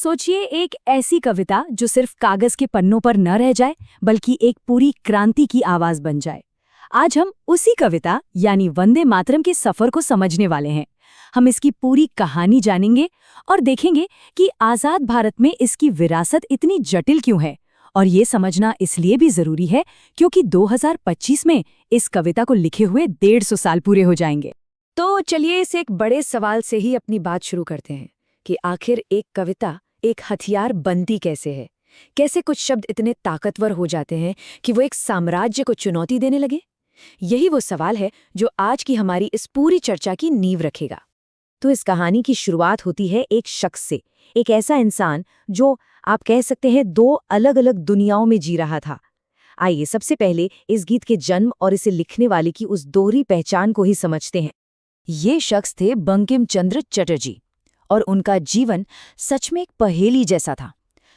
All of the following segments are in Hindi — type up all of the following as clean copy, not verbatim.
सोचिए एक ऐसी कविता जो सिर्फ कागज के पन्नों पर न रह जाए बल्कि एक पूरी क्रांति की आवाज बन जाए। आज हम उसी कविता यानी वंदे मातरम के सफर को समझने वाले हैं। हम इसकी पूरी कहानी जानेंगे और देखेंगे कि आजाद भारत में इसकी विरासत इतनी जटिल क्यों है। और ये समझना इसलिए भी जरूरी है क्योंकि 2025 में इस कविता को लिखे हुए 150 साल पूरे हो जाएंगे। तो चलिए इस एक बड़े सवाल से ही अपनी बात शुरू करते हैं कि आखिर एक कविता एक हथियार बनती कैसे है। कैसे कुछ शब्द इतने ताकतवर हो जाते हैं कि वो एक साम्राज्य को चुनौती देने लगे। यही वो सवाल है जो आज की हमारी इस पूरी चर्चा की नींव रखेगा। तो इस कहानी की शुरुआत होती है एक शख्स से, एक ऐसा इंसान जो आप कह सकते हैं दो अलग अलग दुनियाओं में जी रहा था। आइए सबसे पहले इस गीत के जन्म और इसे लिखने वाले की उस दोहरी पहचान को ही समझते हैं। ये शख्स थे बंकिम चंद्र चटर्जी और उनका जीवन सच में एक पहेली जैसा था।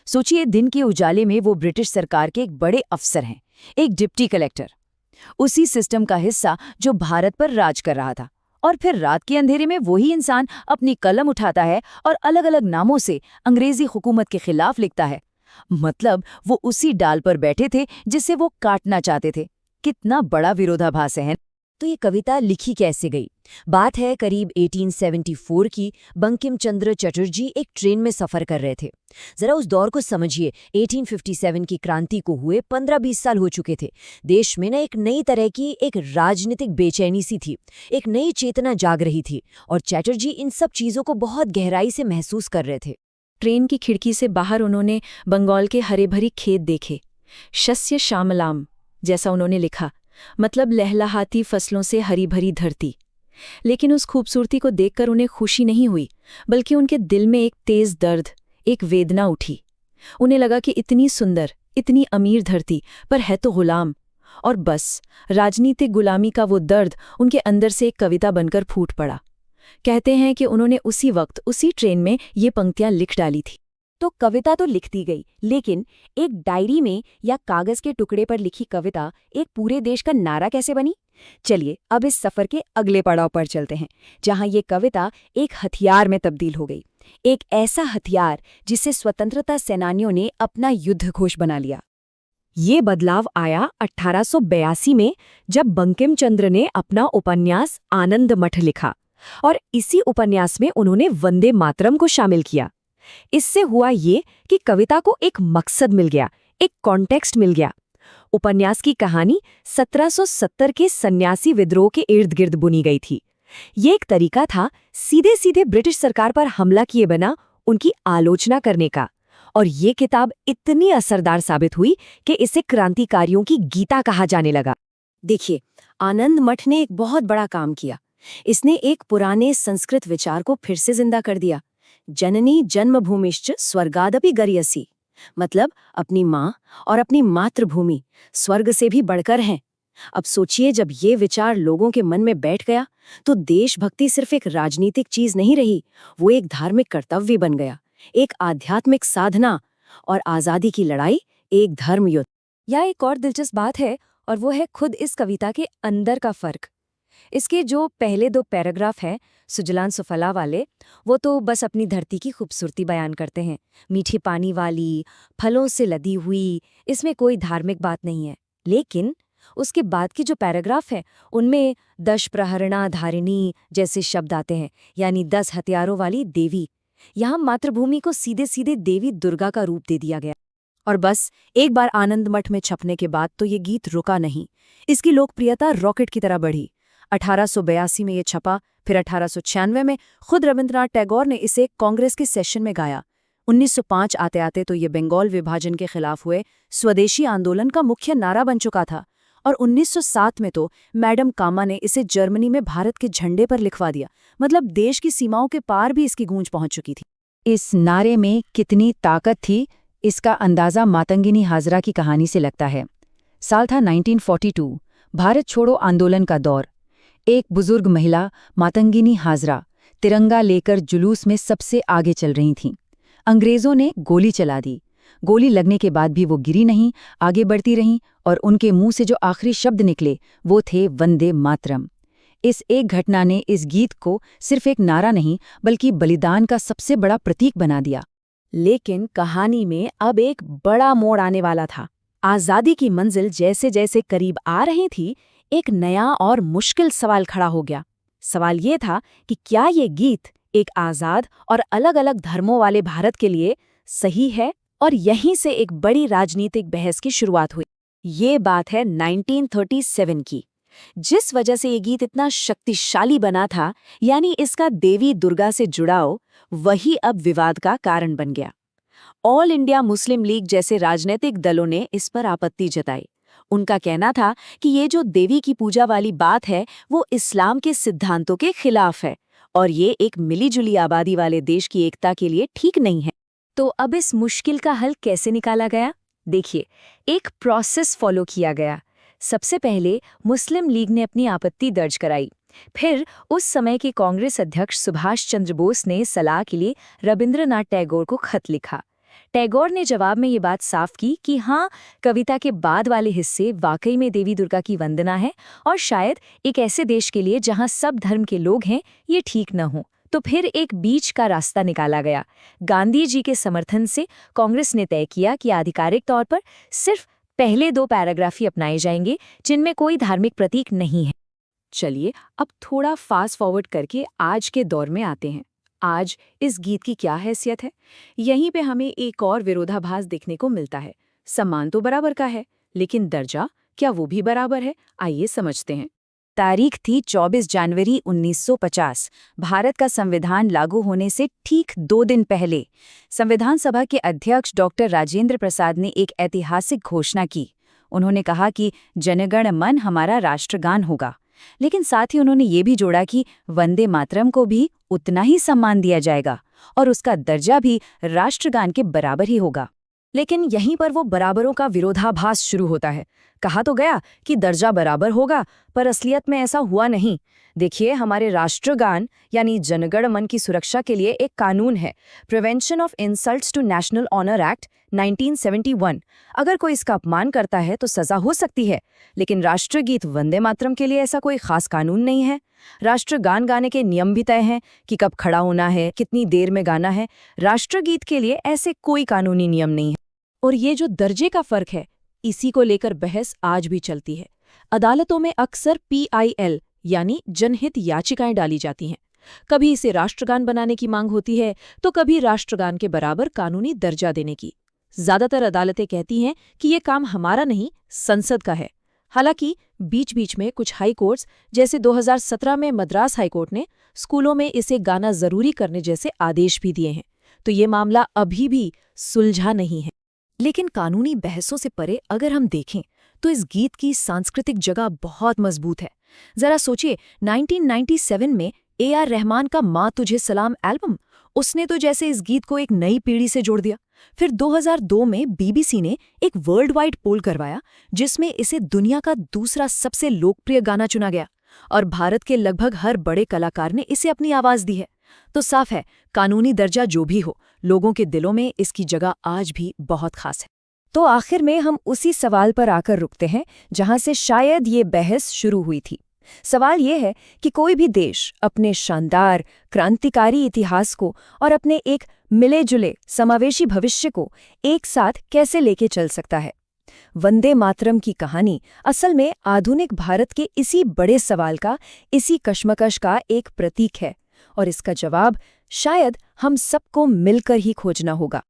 सोचिए, दिन के उजाले में वो ब्रिटिश सरकार के एक बड़े अफसर हैं, एक डिप्टी कलेक्टर, उसी सिस्टम का हिस्सा जो भारत पर राज कर रहा था। और फिर रात के अंधेरे में वही इंसान अपनी कलम उठाता है और अलग अलग नामों से अंग्रेजी हुकूमत के खिलाफ लिखता है। मतलब वो उसी डाल पर बैठे थे जिसे वो काटना चाहते थे। कितना बड़ा विरोधाभास है। तो ये कविता लिखी कैसे गई? बात है करीब 1874 की। बंकिम चंद्र चटर्जी एक ट्रेन में सफर कर रहे थे। जरा उस दौर को समझिए। 1857 की क्रांति को हुए 15-20 साल हो चुके थे। देश में ना एक नई तरह की एक राजनीतिक बेचैनी सी थी, एक नई चेतना जाग रही थी और चटर्जी इन सब चीजों को बहुत गहराई से महसूस कर रहे थे। ट्रेन की खिड़की से बाहर उन्होंने बंगाल के हरे भरी खेत देखे। शस्य श्यामलाम जैसा उन्होंने लिखा, मतलब लहलहाती फसलों से हरी भरी धरती। लेकिन उस खूबसूरती को देखकर उन्हें खुशी नहीं हुई, बल्कि उनके दिल में एक तेज दर्द, एक वेदना उठी। उन्हें लगा कि इतनी सुंदर, इतनी अमीर धरती पर है तो गुलाम। और बस राजनीतिक गुलामी का वो दर्द उनके अंदर से एक कविता बनकर फूट पड़ा। कहते हैं कि उन्होंने उसी वक्त उसी ट्रेन में ये पंक्तियां लिख डाली थी। तो कविता तो लिख दी गई, लेकिन एक डायरी में या कागज के टुकड़े पर लिखी कविता एक पूरे देश का नारा कैसे बनी? चलिए अब इस सफर के अगले पड़ाव पर चलते हैं, जहां ये कविता एक हथियार में तब्दील हो गई। एक ऐसा हथियार जिससे स्वतंत्रता सेनानियों ने अपना युद्ध घोष बना लिया। ये बदलाव आया 1882 में, जब बंकिम चंद्र ने अपना उपन्यास आनंद मठ लिखा और इसी उपन्यास में उन्होंने वंदे मातरम को शामिल किया। इससे हुआ ये कि कविता को एक मकसद मिल गया, एक कॉन्टेक्स्ट मिल गया। उपन्यास की कहानी 1770 के सन्यासी विद्रोह के इर्द गिर्द बुनी गई थी। ये एक तरीका था सीधे सीधे ब्रिटिश सरकार पर हमला किए बिना उनकी आलोचना करने का। और ये किताब इतनी असरदार साबित हुई कि इसे क्रांतिकारियों की गीता कहा जाने लगा। देखिए, आनंद मठ ने एक बहुत बड़ा काम किया। इसने एक पुराने संस्कृत विचार को फिर से जिंदा कर दिया। जननी जन्मभूमिश्च स्वर्गादपि गरीयसी, मतलब अपनी माँ और अपनी मातृभूमि स्वर्ग से भी बढ़कर हैं। अब सोचिए, जब ये विचार लोगों के मन में बैठ गया तो देशभक्ति सिर्फ एक राजनीतिक चीज नहीं रही, वो एक धार्मिक कर्तव्य बन गया, एक आध्यात्मिक साधना। और आजादी की लड़ाई एक धर्म युद्ध। यह एक और दिलचस्प बात है, और वो है खुद इस कविता के अंदर का फर्क। इसके जो पहले दो पैराग्राफ हैं, सुजलान सुफला वाले, वो तो बस अपनी धरती की खूबसूरती बयान करते हैं, मीठी पानी वाली, फलों से लदी हुई। इसमें कोई धार्मिक बात नहीं है। लेकिन उसके बाद की जो पैराग्राफ है उनमें दश प्रहरणा धारिणी जैसे शब्द आते हैं, यानी 10 हथियारों वाली देवी। यहाँ मातृभूमि को सीधे सीधे देवी दुर्गा का रूप दे दिया गया। और बस एक बार आनंद मठ में छपने के बाद तो ये गीत रुका नहीं। इसकी लोकप्रियता रॉकेट की तरह बढ़ी। 1882 में ये छपा, फिर 1896 में खुद रविंद्रनाथ टैगोर ने इसे कांग्रेस के सेशन में गाया। 1905 आते आते तो ये बंगाल विभाजन के खिलाफ हुए स्वदेशी आंदोलन का मुख्य नारा बन चुका था। और 1907 में तो मैडम कामा ने इसे जर्मनी में भारत के झंडे पर लिखवा दिया। मतलब देश की सीमाओं के पार भी इसकी गूंज पहुंच चुकी थी। इस नारे में कितनी ताकत थी, इसका अंदाजा मातंगिनी हाजरा की कहानी से लगता है। साल था 1942, भारत छोड़ो आंदोलन का दौर। एक बुजुर्ग महिला मातंगिनी हाजरा तिरंगा लेकर जुलूस में सबसे आगे चल रही थीं। अंग्रेजों ने गोली चला दी। गोली लगने के बाद भी वो गिरी नहीं, आगे बढ़ती रहीं और उनके मुंह से जो आखिरी शब्द निकले वो थे वंदे मातरम। इस एक घटना ने इस गीत को सिर्फ एक नारा नहीं बल्कि बलिदान का सबसे बड़ा प्रतीक बना दिया। लेकिन कहानी में अब एक बड़ा मोड़ आने वाला था। आज़ादी की मंजिल जैसे जैसे करीब आ रही थी, एक नया और मुश्किल सवाल खड़ा हो गया। सवाल ये था कि क्या ये गीत एक आज़ाद और अलग-अलग धर्मों वाले भारत के लिए सही है? और यहीं से एक बड़ी राजनीतिक बहस की शुरुआत हुई। ये बात है 1937 की। जिस वजह से ये गीत इतना शक्तिशाली बना था, यानी इसका देवी दुर्गा से जुड़ाव, वही अब विवाद का कारण बन गया। ऑल इंडिया मुस्लिम लीग जैसे राजनीतिक दलों ने इस पर आपत्ति जताई। उनका कहना था कि ये जो देवी की पूजा वाली बात है, वो इस्लाम के सिद्धांतों के खिलाफ है और ये एक मिलीजुली आबादी वाले देश की एकता के लिए ठीक नहीं है। तो अब इस मुश्किल का हल कैसे निकाला गया? देखिए, एक प्रोसेस फॉलो किया गया। सबसे पहले मुस्लिम लीग ने अपनी आपत्ति दर्ज कराई। फिर उस समय के कांग्रेस अध्यक्ष सुभाष चंद्र बोस ने सलाह के लिए रविंद्रनाथ टैगोर को खत लिखा। टैगोर ने जवाब में ये बात साफ की कि हाँ, कविता के बाद वाले हिस्से वाकई में देवी दुर्गा की वंदना है और शायद एक ऐसे देश के लिए जहाँ सब धर्म के लोग हैं, ये ठीक न हो। तो फिर एक बीच का रास्ता निकाला गया। गांधी जी के समर्थन से कांग्रेस ने तय किया कि आधिकारिक तौर पर सिर्फ पहले 2 पैराग्राफ ही अपनाए जाएंगे, जिनमें कोई धार्मिक प्रतीक नहीं है। चलिए, अब थोड़ा फास्ट फॉरवर्ड करके आज के दौर में आते हैं। आज इस गीत की क्या हैसियत है? यहीं पे हमें एक और विरोधाभास देखने को मिलता है। सम्मान तो बराबर का है, लेकिन दर्जा क्या वो भी बराबर है? आइए समझते हैं। तारीख थी 24 जनवरी 1950। भारत का संविधान लागू होने से ठीक 2 दिन पहले संविधान सभा के अध्यक्ष डॉक्टर राजेंद्र प्रसाद ने एक ऐतिहासिक घोषणा की। उन्होंने कहा कि जनगण मन हमारा राष्ट्रगान होगा, लेकिन साथ ही उन्होंने ये भी जोड़ा कि वंदे मातरम को भी उतना ही सम्मान दिया जाएगा और उसका दर्जा भी राष्ट्रगान के बराबर ही होगा। लेकिन यहीं पर वो बराबरों का विरोधाभास शुरू होता है। कहा तो गया कि दर्जा बराबर होगा, पर असलियत में ऐसा हुआ नहीं। देखिए, हमारे राष्ट्रगान यानी जनगण मन की सुरक्षा के लिए एक कानून है, prevention of insults to national honour act 1971। अगर कोई इसका अपमान करता है तो सजा हो सकती है, लेकिन राष्ट्रगीत वंदे मातरम के लिए ऐसा कोई खास कानून नहीं है। राष्ट्रगान गाने के नियम भी तय हैं कि कब खड़ा होना है, कितनी देर में गाना है। राष्ट्रगीत के लिए ऐसे कोई कानूनी नियम नहीं है। और ये जो दर्जे का फर्क है, इसी को लेकर बहस आज भी चलती है। अदालतों में अक्सर PIL यानी जनहित याचिकाएं डाली जाती हैं। कभी इसे राष्ट्रगान बनाने की मांग होती है, तो कभी राष्ट्रगान के बराबर कानूनी दर्जा देने की। ज्यादातर अदालतें कहती हैं कि ये काम हमारा नहीं, संसद का है। हालांकि बीच बीच में कुछ हाई कोर्ट्स, जैसे 2017 में मद्रास हाईकोर्ट ने स्कूलों में इसे गाना जरूरी करने जैसे आदेश भी दिए हैं। तो ये मामला अभी भी सुलझा नहीं है। लेकिन कानूनी बहसों से परे अगर हम देखें तो इस गीत की सांस्कृतिक जगह बहुत मजबूत है। जरा सोचिए, 1997 में AR रहमान का माँ तुझे सलाम एल्बम, उसने तो जैसे इस गीत को एक नई पीढ़ी से जोड़ दिया। फिर 2002 में BBC ने एक वर्ल्ड वाइड पोल करवाया, जिसमें इसे दुनिया का दूसरा सबसे लोकप्रिय गाना चुना गया और भारत के लगभग हर बड़े कलाकार ने इसे अपनी आवाज दी है। तो साफ है, कानूनी दर्जा जो भी हो, लोगों के दिलों में इसकी जगह आज भी बहुत खास है। तो आखिर में हम उसी सवाल पर आकर रुकते हैं जहां से शायद ये बहस शुरू हुई थी। सवाल ये है कि कोई भी देश अपने शानदार क्रांतिकारी इतिहास को और अपने एक मिले जुले समावेशी भविष्य को एक साथ कैसे लेके चल सकता है। वंदे मातरम की कहानी असल में आधुनिक भारत के इसी बड़े सवाल का, इसी कश्मकश का एक प्रतीक है, और इसका जवाब शायद हम सबको मिलकर ही खोजना होगा।